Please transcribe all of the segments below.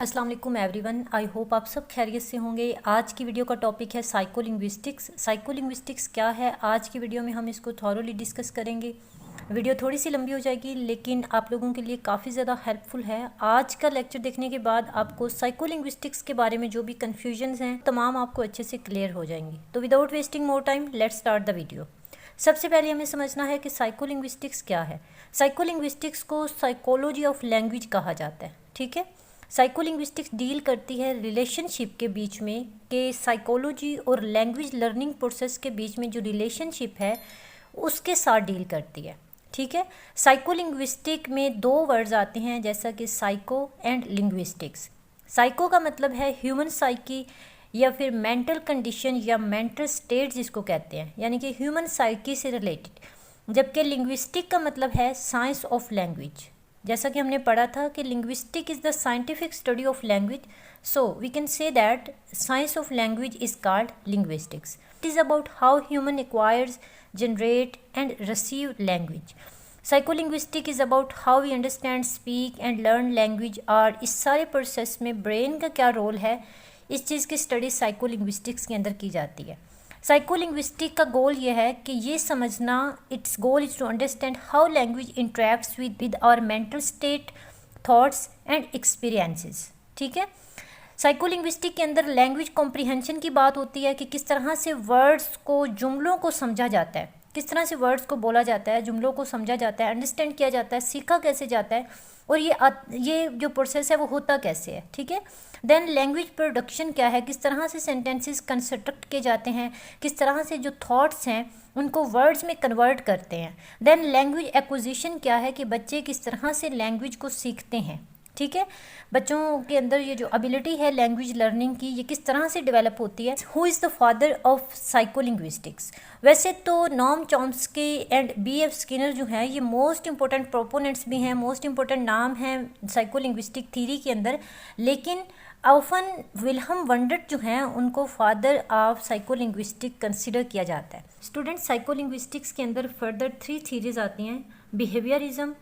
अस्सलाम वालेकुम everyone, I hope आप सब खैरियत से होंगे। आज की वीडियो का टॉपिक है साइकोलिंग्विस्टिक्स। साइकोलिंग्विस्टिक्स क्या है, आज की वीडियो में हम इसको थॉरोली डिस्कस करेंगे। वीडियो थोड़ी सी लंबी हो जाएगी लेकिन आप लोगों के लिए काफ़ी ज़्यादा हेल्पफुल है। आज का लेक्चर देखने के बाद आपको साइकोलिंग्विस्टिक्स के बारे में जो भी कन्फ्यूजन्स हैं तमाम आपको अच्छे से क्लियर हो जाएंगी। तो without wasting more time let's start the video. सबसे पहले हमें समझना है कि साइकोलिंग्विस्टिक्स क्या है। साइकोलिंग्विस्टिक्स को साइकोलॉजी ऑफ लैंग्वेज कहा जाता है, ठीक है। साइकोलिंग्विस्टिक्स डील करती है रिलेशनशिप के बीच में कि साइकोलॉजी और लैंग्वेज लर्निंग प्रोसेस के बीच में जो रिलेशनशिप है उसके साथ डील करती है, ठीक है। साइकोलिंग्विस्टिक में दो वर्ड्स आते हैं जैसा कि साइको एंड लिंग्विस्टिक्स। साइको का मतलब है ह्यूमन साइकी या फिर मेंटल कंडीशन या मेंटल स्टेट जिसको कहते हैं, यानी कि ह्यूमन साइकी से रिलेटेड। जबकि लिंग्विस्टिक का मतलब है साइंस ऑफ लैंग्वेज। जैसा कि हमने पढ़ा था कि linguistic is the scientific study of language, so we can say that science of language is called linguistics. It is about how human acquires, generate and receive language. Psycholinguistic is about how we understand, speak and learn language. और इस सारे process में brain का क्या role है, इस चीज़ की study psycholinguistics के अंदर की जाती है। साइकोलिंग्विस्टिक का गोल ये है कि ये समझना, it's goal is to understand how language interacts with our mental state, thoughts and experiences, ठीक है। साइकोलिंग्विस्टिक के अंदर लैंग्वेज कॉम्प्रिहेंशन की बात होती है कि किस तरह से वर्ड्स को, जुमलों को समझा जाता है, किस तरह से वर्ड्स को बोला जाता है, जुमलों को समझा जाता है, अंडरस्टैंड किया जाता है, सीखा कैसे जाता है और ये जो प्रोसेस है वो होता कैसे है, ठीक है। देन लैंग्वेज प्रोडक्शन क्या है, किस तरह से सेंटेंसेस कंस्ट्रक्ट किए जाते हैं, किस तरह से जो थॉट्स हैं उनको वर्ड्स में कन्वर्ट करते हैं। देन लैंग्वेज एक्विजिशन क्या है कि बच्चे किस तरह से लैंग्वेज को सीखते हैं, ठीक है। बच्चों के अंदर ये जो एबिलिटी है लैंग्वेज लर्निंग की, ये किस तरह से डेवलप होती है। Who is the father of psycholinguistics? वैसे तो Noam Chomsky and B.F. Skinner जो हैं ये मोस्ट इंपॉर्टेंट प्रोपोनेंट्स भी हैं, मोस्ट इंपॉर्टेंट नाम हैं साइकोलिंग्विस्टिक थीरी के अंदर, लेकिन ऑफन विल्हम वंडर्ट जो हैं उनको फादर ऑफ साइकोलिंग्विस्टिक कंसिडर किया जाता है। स्टूडेंट, साइकोलिंग्विस्टिक्स के अंदर फर्दर 3 थीरीज आती हैं, behaviourism,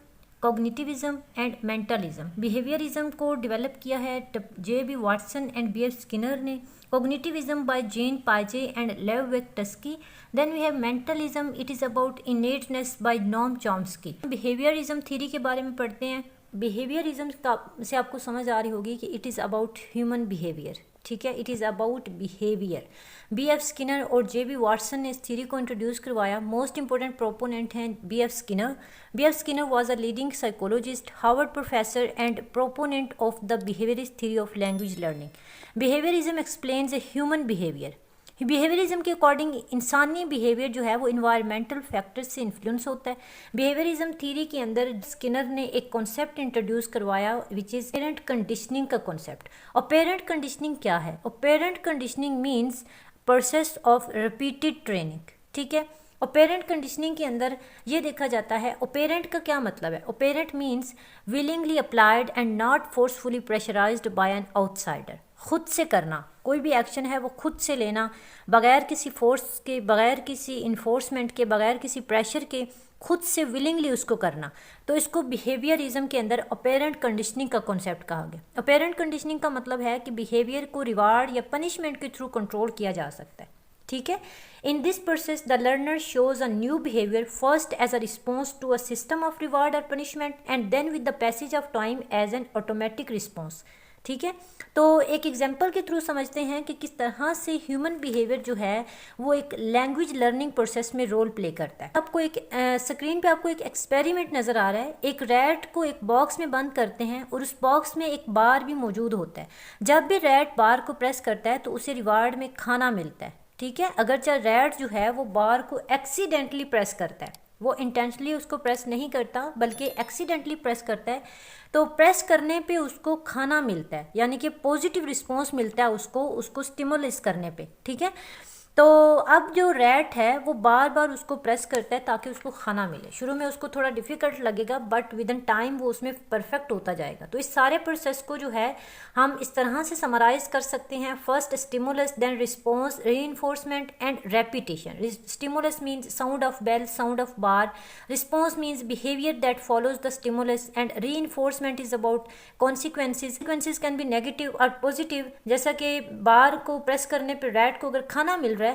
cognitivism and mentalism. Behaviourism को डेवलप किया है J.B. Watson and B.F. Skinner ने। कॉग्निटिविज्म बाय जेन पाजे and Lev Vygotsky. Then we have mentalism, it is about innateness by Noam Chomsky. Behaviourism theory के बारे में पढ़ते हैं। बिहेवियरिज्म का से आपको समझ आ रही होगी कि it is about human behaviour, ठीक है, it is about behaviour. B.F. Skinner और J.B. वाटसन ने इस थ्योरी को इंट्रोड्यूस करवाया। मोस्ट इंपॉर्टेंट प्रोपोनेंट हैं B.F. Skinner. B.F. Skinner was a leading psychologist, Harvard professor and proponent of the behaviourist theory of language learning. Behaviourism explains a human behaviour. Behaviourism के according इंसानी behaviour जो है वो environmental factors से influence होता है। Behaviourism theory के अंदर स्किनर ने एक कॉन्सेप्ट इंट्रोड्यूस करवाया विच इज़ पेरेंट कंडीशनिंग का कॉन्सेप्ट। और पेरेंट कंडीशनिंग क्या है? और parent conditioning means process of repeated training, ठीक है। और पेरेंट कंडीशनिंग के अंदर ये देखा जाता है, ओपेरेंट का क्या मतलब है? Operant means willingly applied and not forcefully pressurised by an outsider. खुद से करना, कोई भी एक्शन है वो खुद से लेना, बगैर किसी फोर्स के, बगैर किसी इन्फोर्समेंट के, बगैर किसी प्रेशर के, खुद से विलिंगली उसको करना। तो इसको बिहेवियरिज्म के अंदर अपेरेंट कंडीशनिंग का कॉन्सेप्ट कहा गया। अपेरेंट कंडीशनिंग का मतलब है कि बिहेवियर को रिवार्ड या पनिशमेंट के थ्रू कंट्रोल किया जा सकता है, ठीक है। In this process the learner shows a new behaviour first as a response to a system of reward और punishment and then with the passage of time as an automatic response, ठीक है। तो एक एग्जाम्पल के through समझते हैं कि किस तरह से ह्यूमन बिहेवियर जो है वो एक लैंग्वेज लर्निंग प्रोसेस में रोल प्ले करता है। आपको एक स्क्रीन पे आपको एक एक्सपेरिमेंट नज़र आ रहा है। एक रैट को एक बॉक्स में बंद करते हैं और उस बॉक्स में एक बार भी मौजूद होता है। जब भी रैट बार को प्रेस करता है तो उसे रिवार्ड में खाना मिलता है, ठीक है। अगर चाहे रैट जो है वो बार को एक्सीडेंटली प्रेस करता है, वो इंटेंशनली उसको प्रेस नहीं करता बल्कि एक्सीडेंटली प्रेस करता है, तो प्रेस करने पे उसको खाना मिलता है, यानी कि पॉजिटिव रिस्पॉन्स मिलता है उसको स्टिमुलस करने पे, ठीक है। तो अब जो रैट है वो बार बार उसको प्रेस करता है ताकि उसको खाना मिले। शुरू में उसको थोड़ा डिफ़िकल्ट लगेगा बट विद इन टाइम वो उसमें परफेक्ट होता जाएगा। तो इस सारे प्रोसेस को जो है हम इस तरह से समराइज कर सकते हैं, first stimulus, then response, reinforcement and repetition. Stimulus means sound of bell, sound of bar, response means behaviour that follows the stimulus, and reinforcement is about consequences can be negative और positive. जैसा कि बार को press करने पर rat को अगर खाना मिल रहा है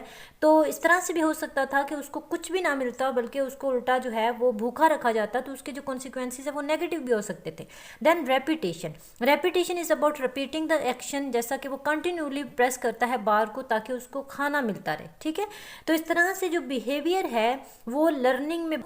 तो इस तरह से भी हो सकता था कि उसको कुछ भी ना मिलता बल्कि उसको उल्टा जो है वो भूखा रखा जाता, तो उसके जो कॉन्सिक्वेंसेज है वो नेगेटिव भी हो सकते थे। Then repetition is about repeating the action, जैसा कि वो कंटिन्यूली प्रेस करता है बार को ताकि उसको खाना मिलता रहे। ठीक है, तो इस तरह से जो बिहेवियर है वो लर्निंग में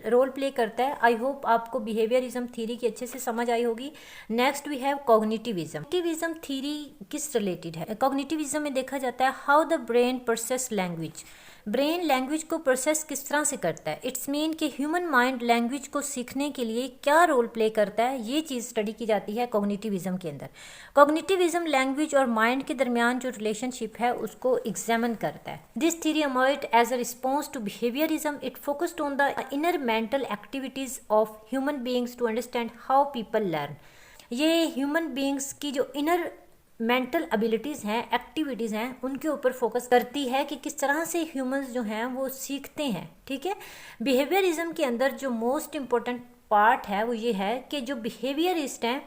रोल प्ले करता है। आई होप आपको बिहेवियरिज्म थ्योरी की अच्छे से समझ आई होगी। Next we have cognitivism. Cognitivism theory किस रिलेटेड है? कॉग्निटिविज्म में देखा जाता है how the brain process language. Brain language को प्रोसेस किस तरह से करता है। इट्स मीन कि ह्यूमन माइंड लैंग्वेज को सीखने के लिए क्या रोल प्ले करता है, ये चीज़ स्टडी की जाती है कॉग्निटिविज्म के अंदर। कॉग्निटिविज्म लैंग्वेज और माइंड के दरमियान जो रिलेशनशिप है उसको एग्जामिन करता है। This theory emerged as a response to behaviourism. It focused on the inner mental activities of human beings to understand how people learn. ये ह्यूमन बीइंग्स की जो इनर मेंटल एबिलिटीज़ हैं, एक्टिविटीज़ हैं, उनके ऊपर फोकस करती है कि किस तरह से ह्यूमंस जो हैं वो सीखते हैं। ठीक है, बिहेवियरिज्म के अंदर जो मोस्ट इम्पोर्टेंट पार्ट है वो ये है कि जो बिहेवियरिस्ट हैं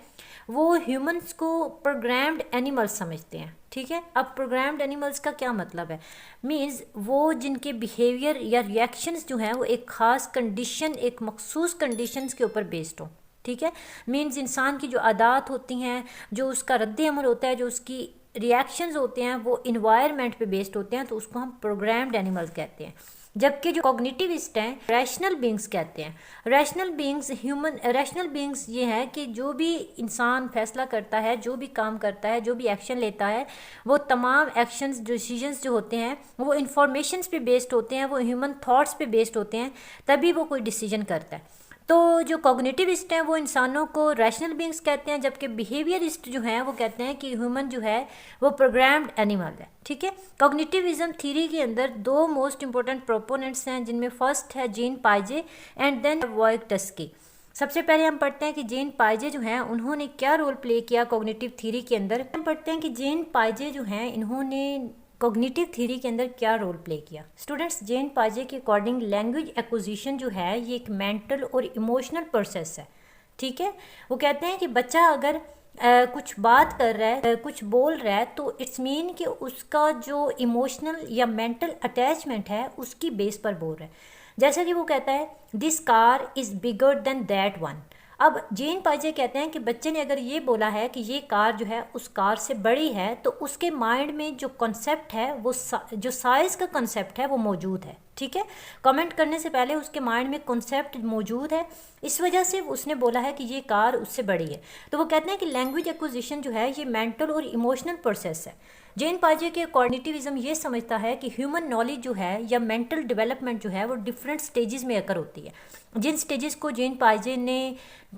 वो ह्यूमंस को प्रोग्राम्ड एनिमल्स समझते हैं। ठीक है, अब प्रोग्राम्ड एनिमल्स का क्या मतलब है? मीन्स वो जिनके बिहेवियर या रिएक्शंस जो हैं वो एक ख़ास कंडीशन, एक मखसूस कंडीशंस के ऊपर बेस्ड हो। ठीक है, मीन्स इंसान की जो आदत होती हैं, जो उसका रद्द अमल होता है, जो उसकी रिएक्शंस होते हैं वो इन्वायरमेंट पे बेस्ड होते हैं, तो उसको हम प्रोग्राम्ड एनिमल्स कहते हैं। जबकि जो कॉग्निटिविस्ट हैं रैशनल बीइंग्स कहते हैं। रैशनल बीइंग्स ये है कि जो भी इंसान फैसला करता है, जो भी काम करता है, जो भी एक्शन लेता है, वो तमाम एक्शंस, डिसीजंस जो होते हैं वो इंफॉर्मेशंस पे बेस्ड होते हैं, वो ह्यूमन थॉट्स पे बेस्ड होते हैं, तभी वो कोई डिसीजन करता है। तो जो कॉग्निटिविस्ट हैं वो इंसानों को रैशनल बीइंग्स कहते हैं, जबकि बिहेवियरिस्ट जो हैं वो कहते हैं कि ह्यूमन जो है वो प्रोग्राम्ड एनिमल है। ठीक है, कॉग्निटिविज्म थ्योरी के अंदर दो मोस्ट इंपॉर्टेंट प्रोपोनेंट्स हैं, जिनमें फर्स्ट है जीन पाइजे एंड देन वोयटस्की। सबसे पहले हम पढ़ते हैं कि जीन पाइजे जो हैं उन्होंने क्या रोल प्ले किया कॉग्निटिव थ्योरी के अंदर। हम पढ़ते हैं कि जीन पाइजे जो हैं इन्होंने कॉग्निटिव थ्योरी के अंदर क्या रोल प्ले किया। स्टूडेंट्स, जेन पाजे के अकॉर्डिंग लैंग्वेज एक्विजिशन जो है ये एक मेंटल और इमोशनल प्रोसेस है। ठीक है, वो कहते हैं कि बच्चा अगर कुछ बात कर रहा है, कुछ बोल रहा है, तो इट्स मीन कि उसका जो इमोशनल या मेंटल अटैचमेंट है उसकी बेस पर बोल रहा है। जैसा कि वो कहता है this car is bigger than that one. अब जेन पाजे कहते हैं कि बच्चे ने अगर ये बोला है कि ये कार जो है उस कार से बड़ी है, तो उसके माइंड में जो कॉन्सेप्ट है वो जो साइज़ का कॉन्सेप्ट है वो मौजूद है। ठीक है, कमेंट करने से पहले उसके माइंड में कॉन्सेप्ट मौजूद है, इस वजह से उसने बोला है कि ये कार उससे बड़ी है। तो वो कहते हैं कि लैंग्वेज एक्विजिशन जो है ये मेंटल और इमोशनल प्रोसेस है। जेन पाजे के कॉग्निटिविज्म ये समझता है कि ह्यूमन नॉलेज जो है या मेंटल डेवलपमेंट जो है वो डिफरेंट स्टेजेस में अकर होती है। जिन स्टेजेस को जेन पाजे ने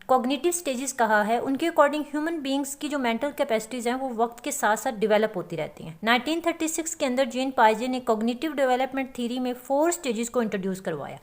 कॉग्निटिव स्टेजेस कहा है, उनके अकॉर्डिंग ह्यूमन बीइंग्स की जो मेंटल कैपेसिटीज़ हैं वो वक्त के साथ साथ डेवलप होती रहती हैं। 1936 के अंदर जेन पाजे ने कॉग्निटिव डेवलपमेंट थ्योरी में 4 स्टेजेस को इंट्रोड्यूस करवाया।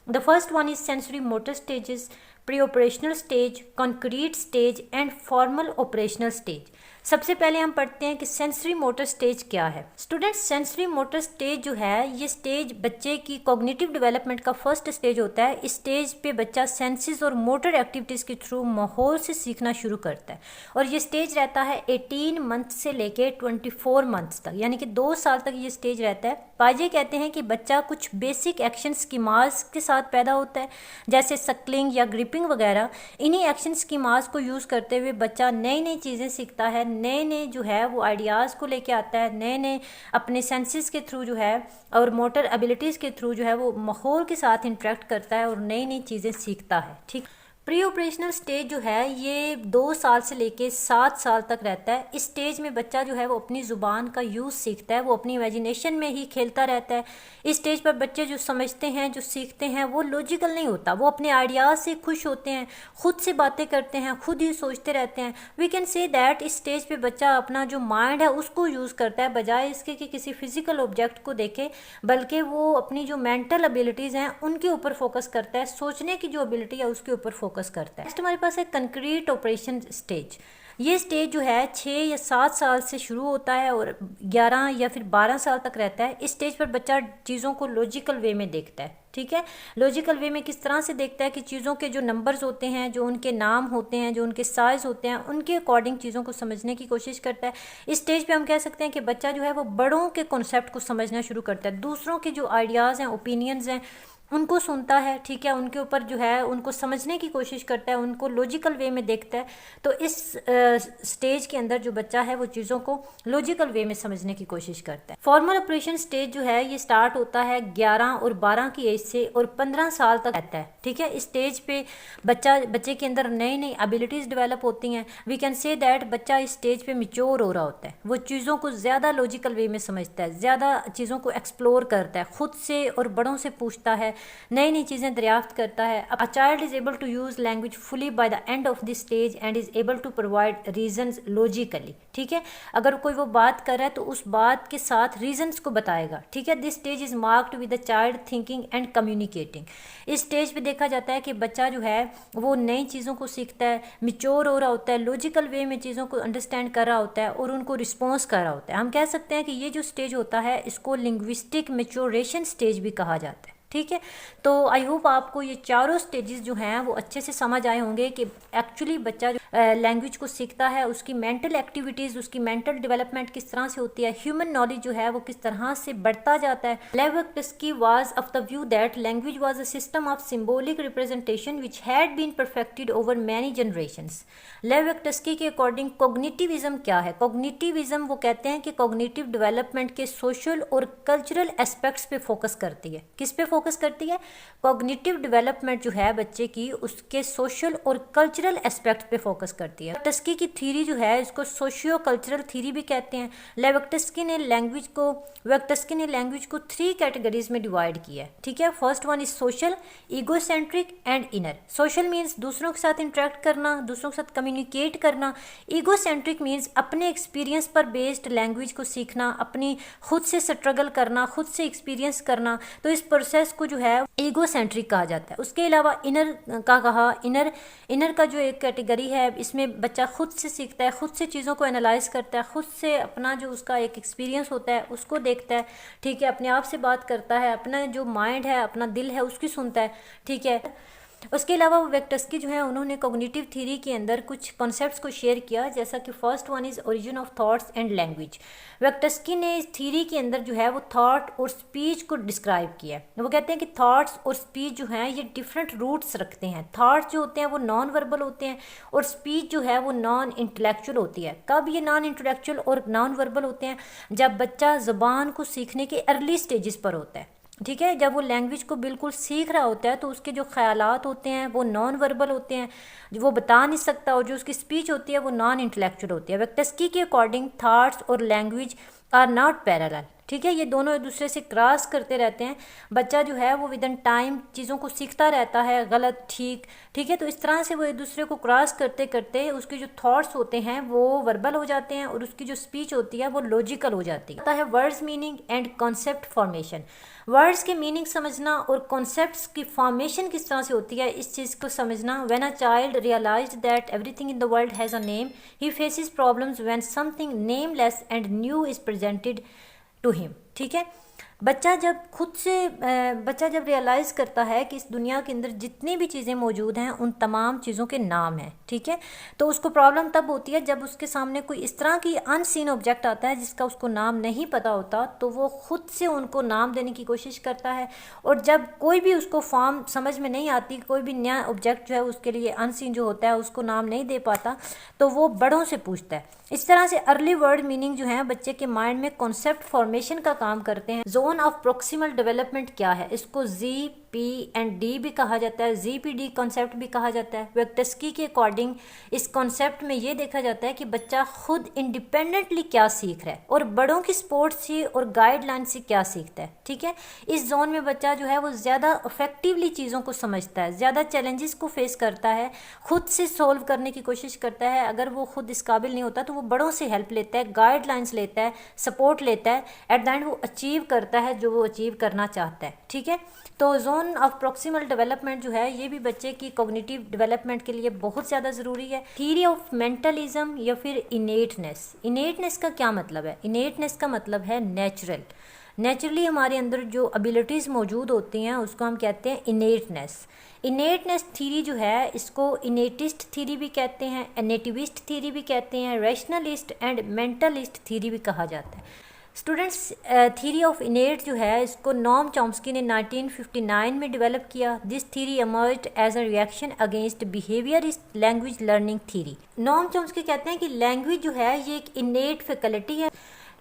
The first one is sensory motor stages, pre operational stage, concrete stage and formal operational stage. सबसे पहले हम पढ़ते हैं कि सेंसरी मोटर स्टेज क्या है। स्टूडेंट्स, सेंसरी मोटर स्टेज जो है ये स्टेज बच्चे की कॉग्निटिव डेवलपमेंट का फर्स्ट स्टेज होता है। इस स्टेज पे बच्चा सेंसेस और मोटर एक्टिविटीज़ के थ्रू माहौल से सीखना शुरू करता है, और ये स्टेज रहता है 18 मंथ से लेके 24 मंथ्स तक, यानी कि 2 साल तक ये स्टेज रहता है। पाजे कहते हैं कि बच्चा कुछ बेसिक एक्शन स्कीमास के साथ पैदा होता है, जैसे सक्लिंग या ग्रिपिंग वगैरह। इन्हीं एक्शन स्कीमास को यूज़ करते हुए बच्चा नई नई चीज़ें सीखता है, नए नए जो है वो आइडियाज़ को लेके आता है, नए नए अपने सेंसेस के थ्रू जो है और मोटर एबिलिटीज़ के थ्रू जो है वो माहौल के साथ इंटरेक्ट करता है और नई नई चीज़ें सीखता है। ठीक, प्री ऑपरेशनल स्टेज जो है ये 2 साल से लेके 7 साल तक रहता है। इस स्टेज में बच्चा जो है वो अपनी ज़ुबान का यूज़ सीखता है, वो अपनी इमेजिनेशन में ही खेलता रहता है। इस स्टेज पर बच्चे जो समझते हैं, जो सीखते हैं, वो लॉजिकल नहीं होता, वो अपने आइडियाज़ से खुश होते हैं, खुद से बातें करते हैं, खुद ही सोचते रहते हैं। वी कैन से दैट इस स्टेज पे बच्चा अपना जो माइंड है उसको यूज़ करता है, बजाय इसके कि किसी फिजिकल ऑब्जेक्ट को देखे, बल्कि वो अपनी जो मेंटल एबिलिटीज़ हैं उनके ऊपर फोकस करता है, सोचने की जो एबिलिटी है उसके ऊपर फोकस करता है। नेक्स्ट हमारे पास है कंक्रीट ऑपरेशन स्टेज। ये स्टेज जो है 6 या 7 साल से शुरू होता है और 11 या फिर 12 साल तक रहता है। इस स्टेज पर बच्चा चीज़ों को लॉजिकल वे में देखता है। ठीक है, लॉजिकल वे में किस तरह से देखता है कि चीज़ों के जो नंबर्स होते हैं, जो उनके नाम होते हैं, जो उनके साइज़ होते हैं, उनके अकॉर्डिंग चीज़ों को समझने की कोशिश करता है। इस स्टेज पे हम कह सकते हैं कि बच्चा जो है वो बड़ों के कॉन्सेप्ट को समझना शुरू करता है, दूसरों के जो आइडियाज़ हैं, ओपिनियंस हैं, उनको सुनता है। ठीक है, उनके ऊपर जो है उनको समझने की कोशिश करता है, उनको लॉजिकल वे में देखता है। तो इस स्टेज के अंदर जो बच्चा है वो चीज़ों को लॉजिकल वे में समझने की कोशिश करता है। फॉर्मल ऑपरेशन स्टेज जो है ये स्टार्ट होता है 11 और 12 की एज से और 15 साल तक रहता है। ठीक है, इस स्टेज पे बच्चे के अंदर नई नई एबिलिटीज़ डेवलप होती हैं। वी कैन से दैट बच्चा इस स्टेज पे मिच्योर हो रहा होता है, वो चीज़ों को ज़्यादा लॉजिकल वे में समझता है, ज़्यादा चीज़ों को एक्सप्लोर करता है, खुद से और बड़ों से पूछता है, नई नई चीज़ें दरियाफ्त करता है। A child is able to use language fully by the end of this stage and is able to provide reasons logically. ठीक है, अगर कोई वो बात कर रहा है तो उस बात के साथ रीजंस को बताएगा। ठीक है, this stage is marked with the child thinking and communicating. इस स्टेज पे देखा जाता है कि बच्चा जो है वो नई चीज़ों को सीखता है, मिच्योर हो रहा होता है, लॉजिकल वे में चीज़ों को अंडरस्टैंड कर रहा होता है और उनको रिस्पॉन्स कर रहा होता है। हम कह सकते हैं कि ये जो स्टेज होता है इसको लिंग्विस्टिक मैच्योरेशन स्टेज भी कहा जाता है। ठीक है, तो आई होप आपको ये चारों स्टेजेस जो हैं वो अच्छे से समझ आए होंगे कि एक्चुअली बच्चा जो लैंग्वेज को सीखता है, उसकी मेंटल एक्टिविटीज़, उसकी मेंटल डेवलपमेंट किस तरह से होती है, ह्यूमन नॉलेज जो है वो किस तरह से बढ़ता जाता है। Vygotsky was of the view that language was a system of symbolic representation which had been perfected over many generations. Vygotsky के अकॉर्डिंग कॉग्निटिविज्म क्या है? कॉग्निटिविज्म वो कहते हैं कि कॉग्निटिव डेवलपमेंट के सोशल और कल्चरल एस्पेक्ट्स पे फोकस करती है। किस पे फोकस करती है? कॉग्निटिव डेवलपमेंट जो है बच्चे की उसके सोशल और कल्चरल एस्पेक्ट पे फोकस करती है। लेविटस्की की थ्योरी जो है इसको सोशियो कल्चरल थ्योरी भी कहते हैं। लेविटस्की ने लैंग्वेज को 3 कैटेगरीज में डिवाइड किया है। ठीक है, first one is social, egocentric and inner. Social means दूसरों के साथ इंटरेक्ट करना, दूसरों के साथ कम्युनिकेट करना। ईगोसेंट्रिक मीन्स अपने एक्सपीरियंस पर बेस्ड लैंग्वेज को सीखना, अपनी खुद से स्ट्रगल करना, खुद से एक्सपीरियंस करना। तो इस प्रोसेस को जो है ईगोसेंट्रिक कहा जाता है। उसके अलावा इनर का जो एक कैटेगरी है, इसमें बच्चा खुद से सीखता है, खुद से चीज़ों को एनालाइज करता है, खुद से अपना जो उसका एक एक्सपीरियंस होता है उसको देखता है। ठीक है, अपने आप से बात करता है, अपना जो माइंड है, अपना दिल है उसकी सुनता है। ठीक है, उसके अलावा वेक्टस्की जो है उन्होंने कॉग्निटिव थ्योरी के अंदर कुछ कॉन्सेप्ट्स को शेयर किया, जैसा कि first one is origin of thoughts and language. Vygotsky ने इस थ्योरी के अंदर जो है वो थॉट और स्पीच को डिस्क्राइब किया है। वो कहते हैं कि थॉट्स और स्पीच जो हैं ये डिफरेंट रूट्स रखते हैं। थॉट्स जो होते हैं वो नॉन वर्बल होते हैं और स्पीच जो है वो नॉन इंटेलेक्चुअल होती है। कब ये नॉन इंटेलेक्चुअल और नॉन वर्बल होते हैं? जब बच्चा ज़बान को सीखने के अर्ली स्टेजेस पर होता है। ठीक है, जब वो लैंग्वेज को बिल्कुल सीख रहा होता है तो उसके जो ख्यालात होते हैं वो नॉन वर्बल होते हैं, जो वो बता नहीं सकता, और जो उसकी स्पीच होती है वो नॉन इंटेलेक्चुअल होती है। वेक्टस्की के अकॉर्डिंग थॉट्स और लैंग्वेज आर नॉट पैरेलल। ठीक है, ये दोनों एक दूसरे से क्रॉस करते रहते हैं। बच्चा जो है वो विद इन टाइम चीज़ों को सीखता रहता है, गलत ठीक। ठीक है, तो इस तरह से वो एक दूसरे को क्रॉस करते करते उसके जो थॉट्स होते हैं वो वर्बल हो जाते हैं और उसकी जो स्पीच होती है वो लॉजिकल हो जाती है। Words meaning and concept formation. Words के मीनिंग समझना और कॉन्सेप्ट्स की फॉर्मेशन किस तरह से होती है इस चीज़ को समझना। When a child realized that everything in the world has a name, he faces problems when something nameless and new is presented to him. ठीक है, बच्चा जब रियलाइज़ करता है कि इस दुनिया के अंदर जितनी भी चीज़ें मौजूद हैं उन तमाम चीज़ों के नाम हैं। ठीक है, तो उसको प्रॉब्लम तब होती है जब उसके सामने कोई इस तरह की अनसीन ऑब्जेक्ट आता है जिसका उसको नाम नहीं पता होता, तो वो खुद से उनको नाम देने की कोशिश करता है। और जब कोई भी उसको फॉर्म समझ में नहीं आती, कोई भी नया ऑब्जेक्ट जो है उसके लिए अनसीन जो होता है उसको नाम नहीं दे पाता, तो वो बड़ों से पूछता है। इस तरह से अर्ली वर्ड मीनिंग जो है बच्चे के माइंड में कॉन्सेप्ट फॉर्मेशन का काम करते हैं। Zone zone of proximal development क्या है? इसको ZPD भी कहा जाता है, ZPD कॉन्सेप्ट भी कहा जाता है। वेक्टस्की के अकॉर्डिंग इस कॉन्सेप्ट में ये देखा जाता है कि बच्चा खुद इंडिपेंडेंटली क्या सीख रहा है और बड़ों की सपोर्ट से और गाइडलाइन से क्या सीखता है। ठीक है, इस जोन में बच्चा जो है वो ज़्यादा इफेक्टिवली चीज़ों को समझता है, ज़्यादा चैलेंजेस को फेस करता है, खुद से सोल्व करने की कोशिश करता है। अगर वो खुद इस काबिल नहीं होता तो वो बड़ों से हेल्प लेता है, गाइडलाइंस लेता है, सपोर्ट लेता है। एट द एंड वो अचीव करता है जो वो अचीव करना चाहता है। ठीक है, तो जोन ऑफ प्रोक्सिमल डेवलपमेंट जो है ये भी बच्चे की कॉग्निटिव डेवलपमेंट के लिए बहुत ज़्यादा ज़रूरी है। थ्योरी ऑफ मेंटलिज्म या फिर इनेटनेस। इनेटनेस का क्या मतलब है? इनेटनेस का मतलब है नेचुरली हमारे अंदर जो एबिलिटीज़ मौजूद होती हैं उसको हम कहते हैं इनेटनेस। इनेटनेस थ्योरी जो है इसको इनेटिस्ट थ्योरी भी कहते हैं, नेटिविस्ट थ्योरी भी कहते हैं, रैशनलिस्ट एंड मेंटलिस्ट थ्योरी भी कहा जाता है। स्टूडेंट्स, थ्योरी ऑफ इनेट जो है इसको नॉम चॉम्स्की ने 1959 में डेवलप किया। This theory emerged as a reaction against behaviourist language learning theory. Noam Chomsky कहते हैं कि लैंग्वेज जो है ये एक इनेट फैकल्टी है।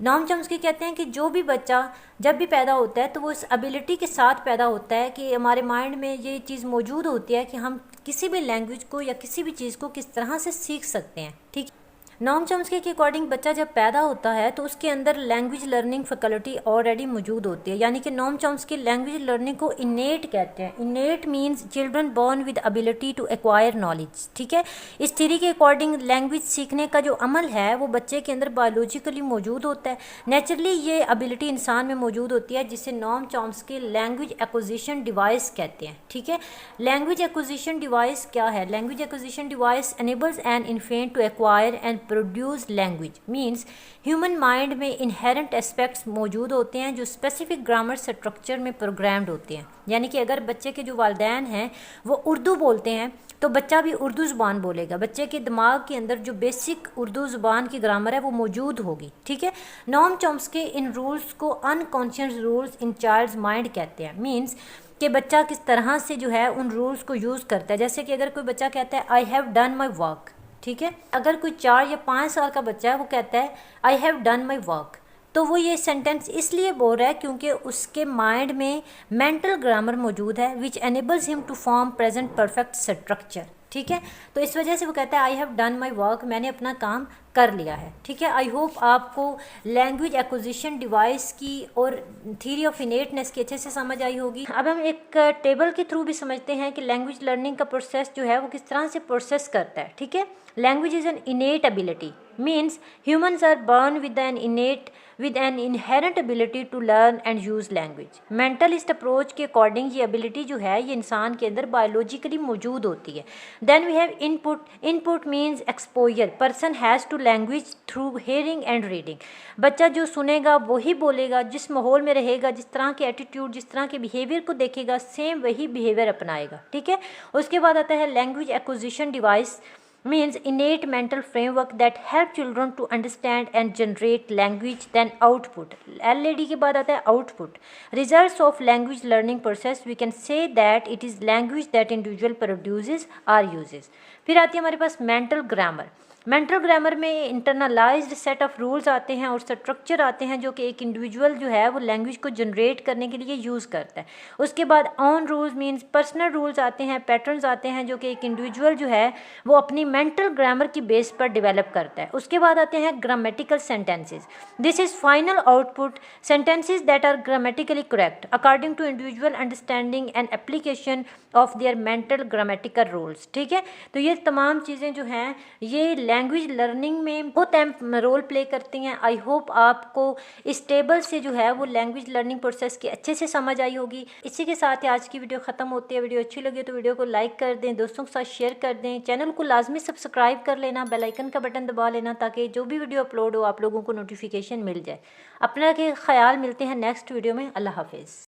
नॉम चॉम्स्की कहते हैं कि जो भी बच्चा जब भी पैदा होता है तो वो इस एबिलिटी के साथ पैदा होता है कि हमारे माइंड में ये चीज़ मौजूद होती है कि हम किसी भी लैंग्वेज को या किसी भी चीज़ को किस तरह से सीख सकते हैं। ठीक है, नॉम चॉम्स्की के अकॉर्डिंग बच्चा जब पैदा होता है तो उसके अंदर लैंग्वेज लर्निंग फैकल्टी ऑलरेडी मौजूद होती है, यानी कि नॉम चॉम्स्की लैंग्वेज लर्निंग को इनेट कहते हैं। Innate means children born with ability to acquire knowledge. ठीक है, इस थ्योरी के अकॉर्डिंग लैंग्वेज सीखने का जो अमल है वो बच्चे के अंदर बायोलॉजिकली मौजूद होता है। नेचुरली ये एबिलिटी इंसान में मौजूद होती है जिसे Noam Chomsky language acquisition device कहते हैं। ठीक है, लैंग्वेज एक्विजिशन डिवाइस क्या है? Language acquisition device enables an infant to acquire and produce language means human mind में इनहेरेंट एस्पेक्ट्स मौजूद होते हैं जो स्पेसिफिक ग्रामर स्ट्रक्चर में प्रोग्राम्ड होते हैं। यानी कि अगर बच्चे के जो वालिदैन हैं वो उर्दू बोलते हैं तो बच्चा भी उर्दू ज़ुबान बोलेगा। बच्चे के दिमाग के अंदर जो बेसिक उर्दू ज़ुबान की ग्रामर है वो मौजूद होगी। ठीक है, नॉम चॉम्स्की इन रूल्स को unconscious rules in child's mind कहते हैं। मीन्स कि बच्चा किस तरह से जो है उन रूल्स को यूज़ करता है। जैसे कि अगर कोई बच्चा कहता है I have done my work, ठीक है, अगर कोई 4 या 5 साल का बच्चा है वो कहता है I have done my work, तो वो ये सेंटेंस इसलिए बोल रहा है क्योंकि उसके माइंड में मेंटल ग्रामर मौजूद है which enables him to form present perfect structure. ठीक है, तो इस वजह से वो कहता है I have done my work, मैंने अपना काम कर लिया है। ठीक है, आई होप आपको लैंग्वेज एक्विजिशन डिवाइस की और थ्योरी ऑफ इनेटनेस की अच्छे से समझ आई होगी। अब हम एक टेबल के थ्रू भी समझते हैं कि लैंग्वेज लर्निंग का प्रोसेस जो है वो किस तरह से प्रोसेस करता है। ठीक है, language is an innate ability means humans are born with an inherent ability to learn and use language. Mentalist approach के अकॉर्डिंग ये एबिलिटी जो है ये इंसान के अंदर बायोलॉजिकली मौजूद होती है। Then we have input means exposure, person has to language through hearing and reading. बच्चा जो सुनेगा वही बोलेगा, जिस माहौल में रहेगा, जिस तरह के एटीट्यूड, जिस तरह के बिहेवियर को देखेगा सेम वही बिहेवियर अपनाएगा। ठीक है, उसके बाद आता है language acquisition device means innate mental framework that help children to understand and generate language. Then output, LAD के बाद आता है output, results of language learning process. We can say that it is language that individual produces or uses. फिर आती है हमारे पास mental grammar. Mental grammar में internalised set of rules आते हैं और स्ट्रक्चर आते हैं जो कि एक इंडिविजुअल जो है वो लैंग्वेज को जनरेट करने के लिए यूज़ करता है। उसके बाद on rules means personal rules आते हैं, पैटर्न्स आते हैं जो कि एक इंडिविजुअल जो है वो अपनी मेंटल ग्रामर की बेस पर डेवलप करता है। उसके बाद आते हैं grammatical sentences. This is final output, sentences that are grammatically correct according to individual understanding and application of their mental grammatical rules. ठीक है, तो ये तमाम चीज़ें जो हैं ये लैंग्वेज लर्निंग में बहुत अहम रोल प्ले करती हैं। आई होप आपको इस टेबल से जो है वो लैंग्वेज लर्निंग प्रोसेस की अच्छे से समझ आई होगी। इसी के साथ ही आज की वीडियो ख़त्म होती है। वीडियो अच्छी लगी तो वीडियो को लाइक कर दें, दोस्तों के साथ शेयर कर दें, चैनल को लाजमी सब्सक्राइब कर लेना, बेल आइकन का बटन दबा लेना ताकि जो भी वीडियो अपलोड हो आप लोगों को नोटिफिकेशन मिल जाए। अपना के ख्याल, मिलते हैं नेक्स्ट वीडियो में। अल्लाह हाफिज़।